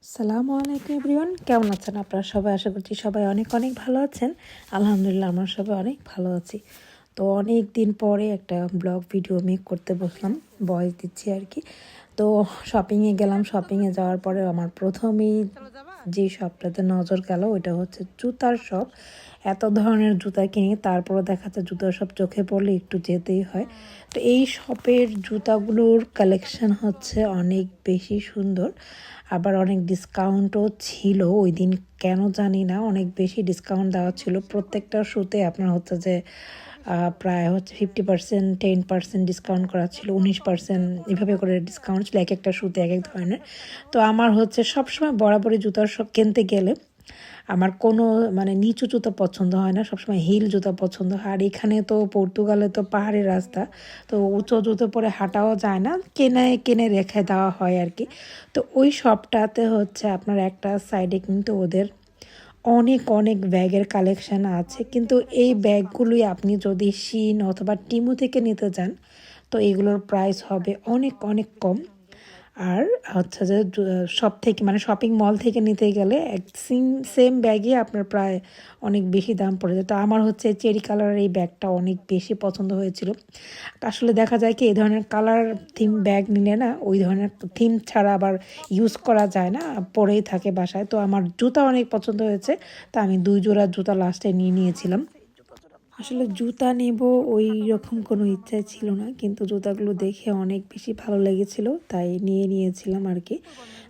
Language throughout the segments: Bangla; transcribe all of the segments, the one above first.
আসসালামু আলাইকুম এভরিওয়ান, কেমন আছেন আপনারা সবাই? আশা করছি সবাই অনেক অনেক ভালো আছেন। আলহামদুলিল্লাহ আমরা সবাই অনেক ভালো আছি। তো অনেক দিন পরে একটা ব্লগ ভিডিও মেক করতে বসলাম, ভয়েস দিচ্ছি আর কি। তো শপিংয়ে গেলাম, শপিংয়ে যাওয়ার পরে আমার প্রথমেই যে শপটাতে নজর গেল ওইটা হচ্ছে জুতার শপ। এত ধরনের জুতা কিনি, তারপরও দেখা যায় জুতার শপ চোখে পড়লে একটু যেতেই হয়। তো এই শপের জুতাগুলোর কালেকশন হচ্ছে অনেক বেশি সুন্দর, আবার অনেক ডিসকাউন্টও ছিল ওই দিন। কেন জানি না, অনেক বেশি ডিসকাউন্ট দেওয়া ছিল। প্রত্যেকটা শুতে আপনার হচ্ছে যে প্রায় হচ্ছে 50%, 10% ডিসকাউন্ট করা ছিল, 19% এভাবে করে ডিসকাউন্ট ছিল এক একটা শুতে এক এক ধরনের। তো আমার হচ্ছে সবসময় বরাবরই জুতার সব কিনতে গেলে আমার কোনো মানে নিচু জুতা পছন্দ হয় না, সবসময় হিল জুতা পছন্দ হয়। আর এখানে তো পর্তুগালে তো পাহাড়ি রাস্তা, তো উঁচু জুতো পরে হাঁটাও যায় না, কিনে কিনে রেখে দেওয়া হয় আর কি। তো ওই শপটাতে হচ্ছে আপনার একটা সাইডে কিন্তু ওদের অনেক অনেক ব্যাগের কালেকশান আছে, কিন্তু এই ব্যাগগুলোই আপনি যদি শিন অথবা টিমু থেকে নিতে যান তো এগুলোর প্রাইস হবে অনেক অনেক কম। আর হচ্ছে যে সব থেকে মানে শপিং মল থেকে নিতে গেলে এক সেম ব্যাগই আপনার প্রায় অনেক বেশি দাম পড়ে যায়। তো আমার হচ্ছে চেরি কালারের এই ব্যাগটা অনেক বেশি পছন্দ হয়েছিল। আসলে দেখা যায় কি, এই ধরনের কালার থিম ব্যাগ নিলে না ওই ধরনের থিম ছাড়া আবার ইউজ করা যায় না, পরেই থাকে বাসায়। তো আমার জুতা অনেক পছন্দ হয়েছে, তা আমি 2 জোড়া জুতা লাস্টে নিয়ে নিয়েছিলাম। আসলে জুতা নেব ওই রকম কোনো ইচ্ছা ছিল না, কিন্তু জুতাগুলো দেখে অনেক বেশি ভালো লেগেছিল তাই নিয়ে নিয়েছিলাম আর কি।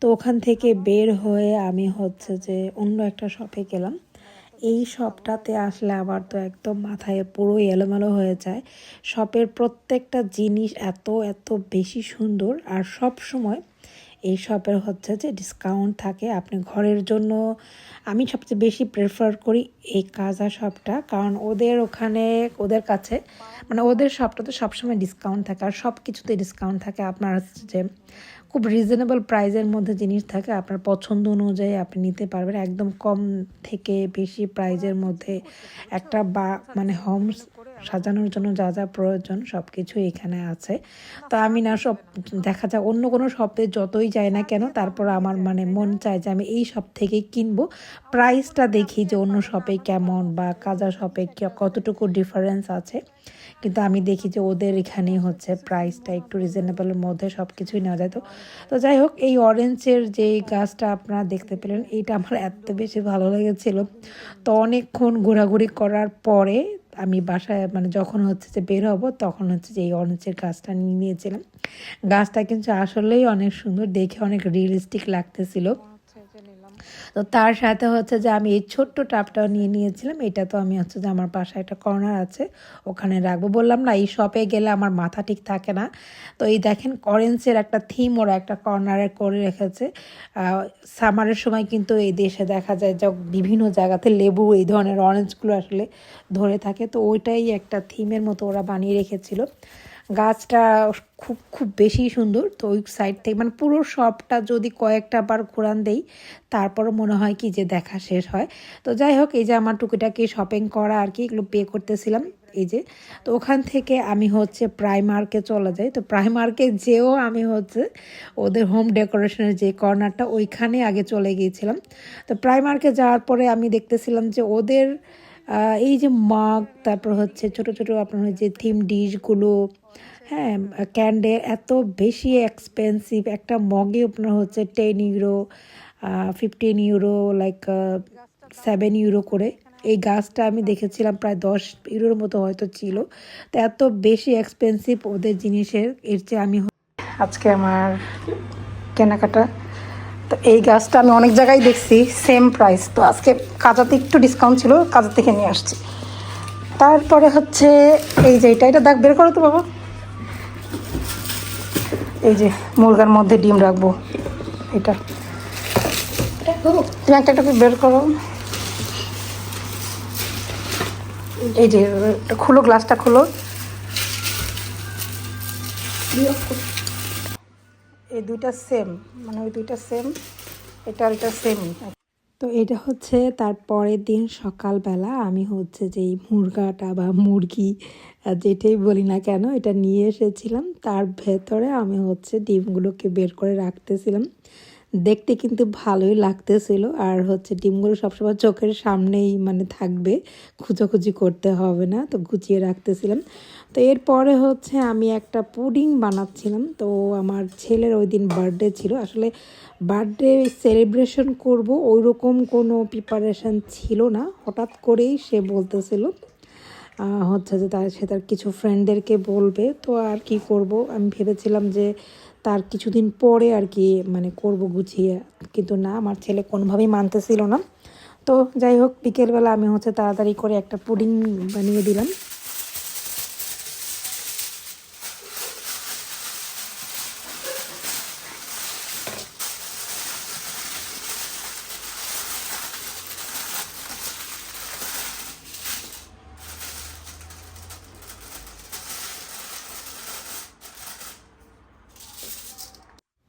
তো ওখান থেকে বের হয়ে আমি হচ্ছে যে অন্য একটা শপে গেলাম। এই শপটাতে আসলে আবার তো একদম মাথায় পুরোই এলোমেলো হয়ে যায়। শপের প্রত্যেকটা জিনিস এত এত বেশি সুন্দর, আর সব সময় এই শপের হচ্ছে যে ডিসকাউন্ট থাকে আপনি ঘরের জন্য। আমি সবচেয়ে বেশি প্রেফার করি এই কাজা শপটা, কারণ ওদের ওখানে ওদের কাছে মানে ওদের শপটাতে সবসময় ডিসকাউন্ট থাকে, আর সব কিছুতে ডিসকাউন্ট থাকে। আপনার হচ্ছে যে খুব রিজনেবল প্রাইসের মধ্যে জিনিস থাকে, আপনার পছন্দ অনুযায়ী আপনি নিতে পারবেন একদম কম থেকে বেশি প্রাইসের মধ্যে। একটা বা মানে হোম সাজানোর জন্য যা যা প্রয়োজন সব কিছুই এখানে আছে। তো আমি না সব দেখা যায় অন্য কোনো শপে যতই যাই না কেন, তারপর আমার মানে মন চায় যে আমি এই শপ থেকেই কিনবো। প্রাইসটা দেখি যে অন্য শপে কেমন বা কাজা শপে কতটুকু ডিফারেন্স আছে, কিন্তু আমি দেখি যে ওদের এখানেই হচ্ছে প্রাইসটা একটু রিজনেবলের মধ্যে সব কিছুই নেওয়া যায়। তো তো যাই হোক, এই অরেঞ্জের যে গাছটা আপনারা দেখতে পেলেন এইটা আমার এত বেশি ভালো লেগেছিল। তো অনেকক্ষণ ঘোরাঘুরি করার পরে আমি বাসায় মানে যখন হচ্ছে যে বের হব তখন হচ্ছে যে এই অরেঞ্জের গাছটা নিয়ে নিয়েছিলাম। গাছটা কিন্তু আসলেই অনেক সুন্দর, দেখে অনেক রিয়েলিস্টিক লাগতেছিল। তো তার সাথে হচ্ছে যে আমি এই ছোট্ট টাবটাও নিয়ে নিয়েছিলাম। এটা তো আমি হচ্ছে যে আমার বাসায় একটা কর্নার আছে, ওখানে রাখবো। বললাম না এই শপে গেলে আমার মাথা ঠিক থাকে না। তো এই দেখেন অরেঞ্জের একটা থিম ওরা একটা কর্নারে করে রেখেছে। সামারের সময় কিন্তু এই দেশে দেখা যায় যে বিভিন্ন জায়গাতে লেবু এই ধরনের অরেঞ্জগুলো আসলে ধরে থাকে, তো ওইটাই একটা থিমের মতো ওরা বানিয়ে রেখেছিল। গাছটা খুব খুব বেশি সুন্দর। তো ওই সাইড থেকে মানে পুরো শপটা যদি কয়েকটা বার ঘোরান দেই তারপরও মনে হয় কি যে দেখা শেষ হয়। তো যাই হোক, এই যে আমার টুকিটাকি শপিং করা আর কি, এগুলো পে করতেছিলাম এই যে। তো ওখান থেকে আমি হচ্ছে প্রাইমার্কে চলে যাই। তো প্রাইমার্কে যেও আমি হচ্ছে ওদের হোম ডেকোরেশনের যে কর্নারটা ওইখানে আগে চলে গিয়েছিলাম। তো প্রাইমার্কে যাওয়ার পরে আমি দেখতেছিলাম যে ওদের এই যে মাগ, তারপর হচ্ছে ছোট ছোট আপনার যে থিম ডিশগুলো, হ্যাঁ, ক্যান্ডেল এত বেশি এক্সপেন্সিভ। একটা মগে আপনার হচ্ছে 10 ইউরো, 15 ইউরো, লাইক 7 ইউরো করে। এই গাছটা আমি দেখেছিলাম প্রায় 10 ইউরোর মতো হয়তো ছিল। তো এত বেশি এক্সপেন্সিভ ওদের জিনিসের, এর চেয়ে আমি আজকে আমার কেনাকাটা। তো এই গাছটা আমি অনেক জায়গায় দেখছি সেম প্রাইস, তো আজকে কাজাতে একটু ডিসকাউন্ট ছিল, কাজা থেকে নিয়ে আসছি। তারপরে হচ্ছে এই যে এটা দেখ, বের করো তো বাবা। এই যে মুরগার মধ্যে ডিম রাখবো, এটা তুমি একটা একটা বের করো। এই যে খুলো, গ্লাসটা খুলো। এই দুইটা সেম, মানে ওই দুইটা সেম, এটা আর এটা সেমই। তো এটা হচ্ছে তার পরের দিন সকালবেলা আমি হচ্ছে যে এই মুরগাটা বা মুরগি যেটাই বলি না কেন এটা নিয়ে এসেছিলাম। তার ভেতরে আমি হচ্ছে ডিমগুলোকে বের করে রাখতেছিলাম দেখতে কিন্তু ভালোই লাগতেছিল। আর হচ্ছে ডিমগুলো সবসময় চোখের সামনেই মানে থাকবে, খোঁজাখুঁজি করতে হবে না, তো গুছিয়ে রাখতেছিলাম। তো এরপরে হচ্ছে আমি একটা পুডিং বানাচ্ছিলাম। তো আমার ছেলের ওই দিন বার্থডে ছিল। আসলে বার্থডে সেলিব্রেশন করব ওই রকম কোনো প্রিপারেশন ছিল না, হঠাৎ করেই সে বলতেছিল হচ্ছে যে সে তার কিছু ফ্রেন্ডদেরকে বলবে। তো আর কি করব, আমি ভেবেছিলাম যে তার কিছুদিন পরে আর কি মানে করব গুছিয়ে, কিন্তু না, আমার ছেলে কোনোভাবেই মানতেছিল না। তো যাই হোক, বিকেলবেলা আমি হচ্ছে তাড়াতাড়ি করে একটা পুডিং বানিয়ে দিলাম।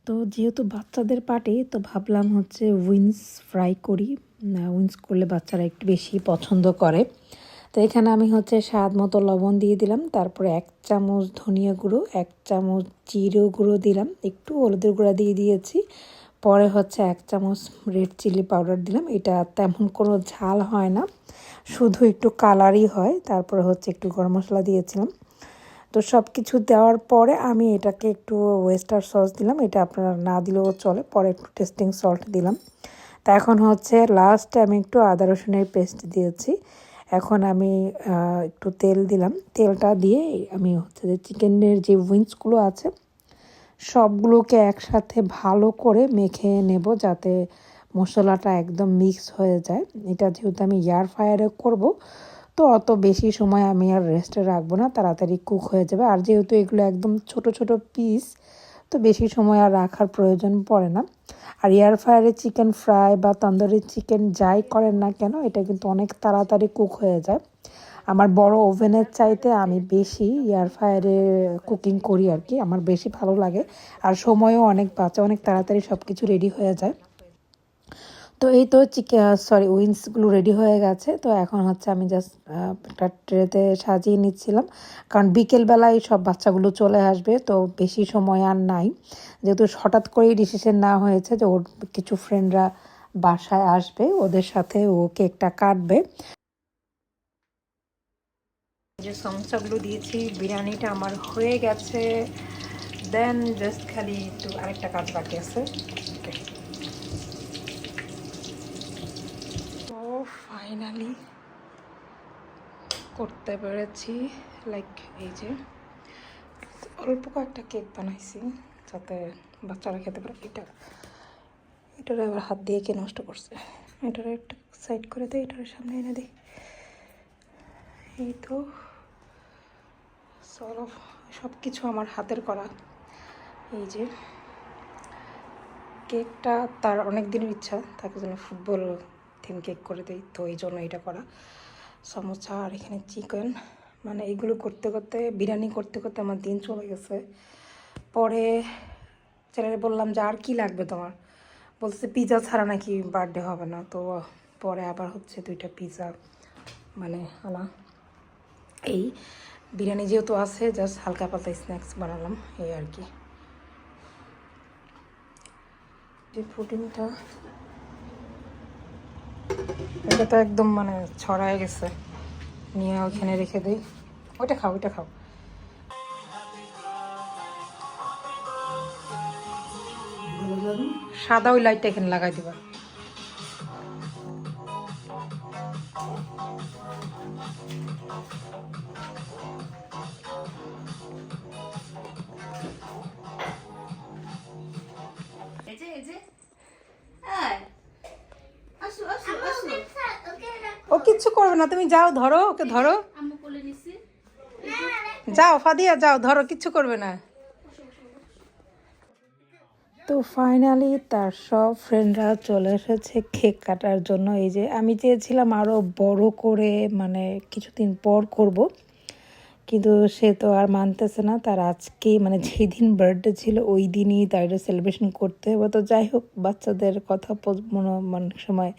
তো যেহেতু বাচ্চাদের পার্টি, তো ভাবলাম হচ্ছে উইংস ফ্রাই করি। উইংস করলে বাচ্চারা একটু বেশি পছন্দ করে। তো এখানে আমি হচ্ছে স্বাদ মতো লবণ দিয়ে দিলাম, তারপরে 1 চামচ ধনিয়া গুঁড়ো, 1 চামচ জিরে গুঁড়ো দিলাম, একটু হলুদের গুঁড়া দিয়ে দিয়েছি। পরে হচ্ছে 1 চামচ রেড চিলি পাউডার দিলাম। এটা তেমন কোনো ঝাল হয় না, শুধু একটু কালারই হয়। তারপরে হচ্ছে একটু গরম মশলা দিয়েছিলাম। তো সব কিছু দেওয়ার পরে আমি এটাকে একটু ওয়েস্টার সস দিলাম, এটা আপনারা না দিলেও চলে। পরে একটু টেস্টিং সল্ট দিলাম। তা এখন হচ্ছে লাস্টে আমি একটু আদা রসুনের পেস্ট দিয়েছি। এখন আমি একটু তেল দিলাম, তেলটা দিয়ে আমি হচ্ছে যে চিকেনের যে উইংসগুলো আছে সবগুলোকে একসাথে ভালো করে মেখে নেব, যাতে মশলাটা একদম মিক্স হয়ে যায়। এটা যেহেতু আমি এয়ার ফ্রায়ারে করব, তো অত বেশি সময় আমি আর রেস্টে রাখবো না, তাড়াতাড়ি কুক হয়ে যাবে। আর যেহেতু এগুলো একদম ছোট ছোট পিস, তো বেশি সময় আর রাখার প্রয়োজন পড়ে না। আর এয়ার ফ্রায়ারে চিকেন ফ্রাই বা তন্দুরি চিকেন যাই করেন না কেন, এটা কিন্তু অনেক তাড়াতাড়ি কুক হয়ে যায়। আমার বড় ওভেনের চাইতে আমি বেশি এয়ার ফ্রায়ারে কুকিং করি আর কি, আমার বেশি ভালো লাগে। আর সময়ও অনেক বাঁচে, অনেক তাড়াতাড়ি সব কিছু রেডি হয়ে যায়। তো এই তো উইংসগুলো রেডি হয়ে গেছে। তো এখন হচ্ছে আমি জাস্ট একটা ট্রেতে সাজিয়ে নিচ্ছিলাম, কারণ বিকেলবেলায় সব বাচ্চাগুলো চলে আসবে, তো বেশি সময় আর নাই। যেহেতু হঠাৎ করেই ডিসিশন নেওয়া হয়েছে যে ওর কিছু ফ্রেন্ডরা বাসায় আসবে, ওদের সাথে ও কেকটা কাটবে। যে সমোসাগুলো দিয়েছি, বিরিয়ানিটা আমার হয়ে গেছে। দেন জাস্ট খালি একটু আরেকটা কাজ বাকি আছে। তো ফাইনালি করতে পেরেছি। লাইক এই যে অল্প কয়েকটা কেক বানাইছি যাতে বাচ্চারা খেতে পারে। এটার আবার হাত দিয়ে কে নষ্ট করছে, এটার একটা সাইড করে দিই, এটার সামনে এনে দিই। এই তো সব কিছু আমার হাতের করা। এই যে কেকটা তার অনেক দিনের ইচ্ছা, তাকে যেন ফুটবল থিম কেক করে দিই, তো এই জন্য এটা করা। সমোসা আর এখানে চিকেন, মানে এগুলো করতে করতে, বিরিয়ানি করতে করতে আমার দিন চলে গেছে। পরে ছেলেরে বললাম যে আর কি লাগবে তোমার, বলছে পিৎজা ছাড়া নাকি বার্থডে হবে না। তো পরে আবার হচ্ছে 2টা পিৎজা মানে আনা। এই বিরিয়ানি যেহেতু আছে, জাস্ট হালকা পাতলা স্ন্যাক্স বানালাম, এই আর কি। যে প্রোটিনটা, এটা তো একদম মানে ছড়ায় গেছে, নিয়ে ওইখানে রেখে দিই। ওইটা খাও, ওইটা খাও। সাদা ওই লাইটটা এখানে লাগাই দিবা। ও কিচ্ছু করবে না, তুমি যাও, ধরো ওকে, ধরো, যাও ফাদিয়া, যাও ধরো, কিচ্ছু করবে না। তো ফাইনালি তার সব ফ্রেন্ডরা চলে এসেছে কেক কাটার জন্য। এই যে আমি চেয়েছিলাম আরও বড় করে, মানে কিছুদিন পর করব, কিন্তু সে তো আর মানতেছে না। তার আজকেই মানে যেই দিন বার্থডে ছিল ওই দিনই তার সেলিব্রেশন করতে হবে। তো যাই হোক, বাচ্চাদের কথা অনেক সময়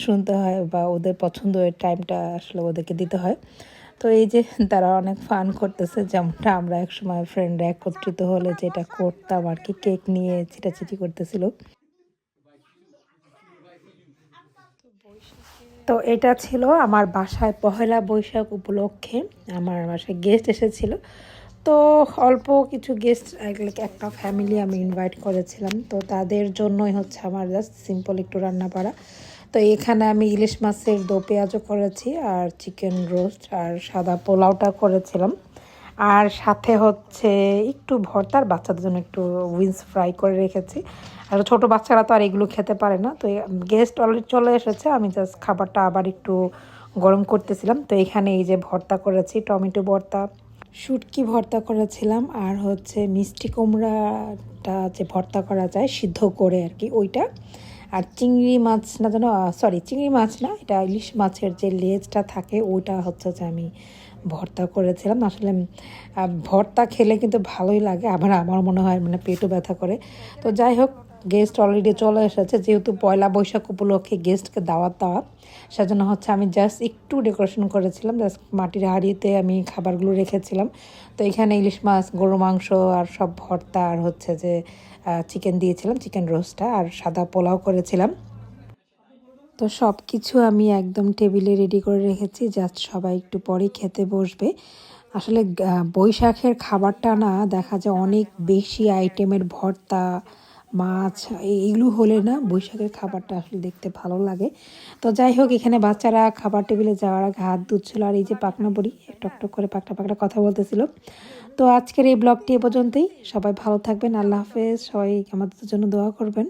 শুনতে হয়, বা ওদের পছন্দের টাইমটা আসলে ওদেরকে দিতে হয়। তো এই যে তারা অনেক ফান করতেছে, যেমনটা আমরা একসময় ফ্রেন্ডরা একত্রিত হলে যেটা করতাম আর কি, কেক নিয়ে ছিটাছিটি করতেছিল। তো এটা ছিল আমার বাসায় পহেলা বৈশাখ উপলক্ষে আমার বাসায় গেস্ট এসেছিল। তো অল্প কিছু গেস্ট, একটা ফ্যামিলি আমি ইনভাইট করেছিলাম, তো তাদের জন্যই হচ্ছে আমার জাস্ট সিম্পল একটু রান্না করা। তো এখানে আমি ইলিশ মাছের দো পেঁয়াজও করেছি, আর চিকেন রোস্ট আর সাদা পোলাওটা করেছিলাম। আর সাথে হচ্ছে একটু ভর্তার, বাচ্চাদের জন্য একটু উইন্স ফ্রাই করে রেখেছি। আর ছোটো বাচ্চারা তো আর এগুলো খেতে পারে না। তো গেস্ট অলরেডি চলে এসেছে, আমি জাস্ট খাবারটা আবার একটু গরম করতেছিলাম। তো এখানে এই যে ভর্তা করেছি, টমেটো ভর্তা, শুটকি ভর্তা করেছিলাম, আর হচ্ছে মিষ্টি কুমড়াটা যে ভর্তা করা যায় সিদ্ধ করে আর কি ওইটা। আর চিংড়ি মাছ না যেন, সরি চিংড়ি মাছ না, এটা ইলিশ মাছের যে লেজটা থাকে ওইটা হচ্ছে যে আমি ভর্তা করেছিলাম। আসলে ভর্তা খেলে কিন্তু ভালোই লাগে, আবার আমার মনে হয় মানে পেটও ব্যথা করে। তো যাই হোক, গেস্ট অলরেডি চলে এসেছে, যেহেতু পয়লা বৈশাখ উপলক্ষে গেস্টকে দাওয়াত দেওয়া, সেজন্য হচ্ছে আমি জাস্ট একটু ডেকোরেশন করেছিলাম। জাস্ট মাটির হাঁড়িতে আমি খাবারগুলো রেখেছিলাম। তো এখানে ইলিশ মাছ, গরু মাংস আর সব ভর্তা, আর হচ্ছে যে চিকেন দিয়েছিলাম, চিকেন রোস্টটা, আর সাদা পোলাও করেছিলাম। তো সব কিছু আমি একদম টেবিলে রেডি করে রেখেছি, জাস্ট সবাই একটু পরেই খেতে বসবে। আসলে বৈশাখের খাবারটা না দেখা যায় অনেক বেশি আইটেমের ভর্তা, মাছ, এইগুলো হলে না বৈশাখের খাবারটা আসলে দেখতে ভালো লাগে। তো যাই হোক, এখানে বাচ্চারা খাবার টেবিলে যাওয়ার আগে হাত ধুচ্ছিল, আর এই যে পাকনা বুড়ি টকটক করে পাকনা পাকনা কথা বলতেছিল। তো আজকের এই ব্লগটি এ পর্যন্তই। সবাই ভালো থাকবেন, আল্লাহ হাফেজ। সবাই আমাদের জন্য দোয়া করবেন।